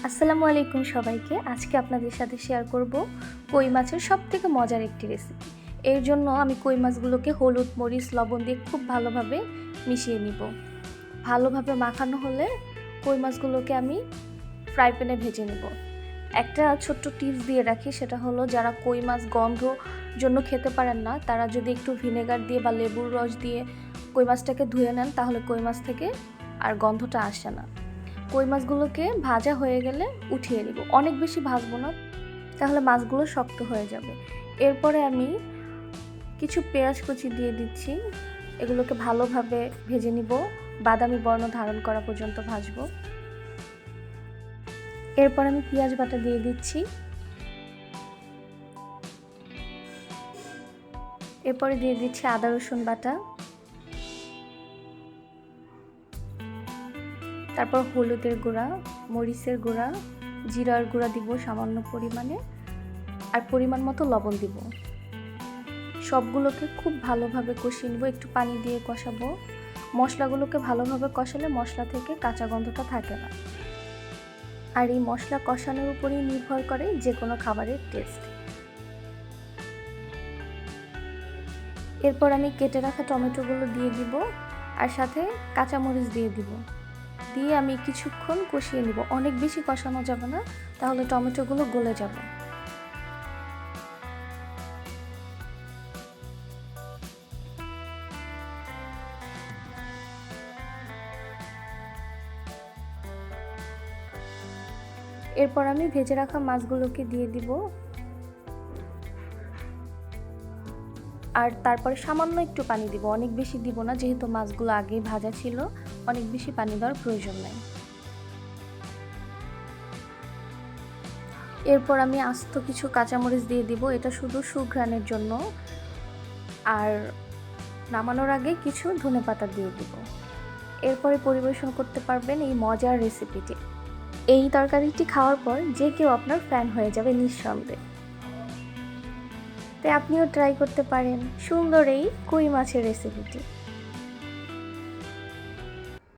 আসসালামু আলাইকুম সবাইকে। আজকে আপনাদের সাথে শেয়ার করব কই মাছের সবথেকে মজার একটি রেসিপি। এর জন্য আমি কই মাছগুলোকে হলুদ, মরিচ, লবণ দিয়ে খুব ভালোভাবে মিশিয়ে নিব। ভালোভাবে মাখানো হলে কই মাছগুলোকে আমি ফ্রাই প্যানে ভেজে নেব। একটা ছোট্ট টিপস দিয়ে রাখি, সেটা হলো যারা কই মাছ গন্ধ জন্য খেতে পারেন না, তারা যদি একটু ভিনেগার দিয়ে বা লেবুর রস দিয়ে কই মাছটাকে ধুয়ে নেন, তাহলে কই মাছ থেকে আর গন্ধটা আসে না। কই মাছগুলোকে ভাজা হয়ে গেলে উঠিয়ে নিব। অনেক বেশি ভাজবো না, তাহলে মাছগুলো শক্ত হয়ে যাবে। এরপরে আমি কিছু পেঁয়াজ কুচি দিয়ে দিচ্ছি। এগুলোকে ভালোভাবে ভেজে নিব, বাদামি বর্ণ ধারণ করা পর্যন্ত ভাজবো। এরপর আমি পেঁয়াজ বাটা দিয়ে দিচ্ছি। এরপরে দিয়ে দিচ্ছি আদা রসুন বাটা, তারপর হলুদের গুঁড়া, মরিচের গুঁড়া, জিরার গুঁড়া দিব সামান্য পরিমাণে, আর পরিমাণ মতো লবণ দিব। সবগুলোকে খুব ভালোভাবে কষিয়ে নেব, একটু পানি দিয়ে কষাবো। মশলাগুলোকে ভালোভাবে কষালে মশলা থেকে কাঁচা গন্ধটা থাকে না। আর এই মশলা কষানোর উপরেই নির্ভর করে যে কোনো খাবারের টেস্ট। এরপর আমি কেটে রাখা টমেটোগুলো দিয়ে দিব, আর সাথে কাঁচামরিচ দিয়ে দিব। দিয়ে আমি কিছুক্ষণ কষিয়ে নিব। অনেক বেশি কষানো যাবে না, তাহলে টমেটোগুলো গলে যাবে। এরপর আমি ভেজে রাখা মাছগুলোকে দিয়ে দিব, আর তারপরে সামান্য একটু পানি দিব। অনেক বেশি দিব না, যেহেতু মাছগুলো আগেই ভাজা ছিল, অনেক বেশি পানি দেওয়ার প্রয়োজন নেই। এরপর আমি আস্ত কিছু কাঁচামরিচ দিয়ে দিব, এটা শুধু সুঘ্রাণের জন্য। আর নামানোর আগে কিছু ধনেপাতা দিয়ে দিব। এরপরে পরিবেশন করতে পারবেন এই মজার রেসিপিটি। এই তরকারিটি খাওয়ার পর যে কেউ আপনার ফ্যান হয়ে যাবে নিঃসন্দেহে। তাই আপনিও ট্রাই করতে পারেন সুন্দর এই কই মাছের রেসিপিটি।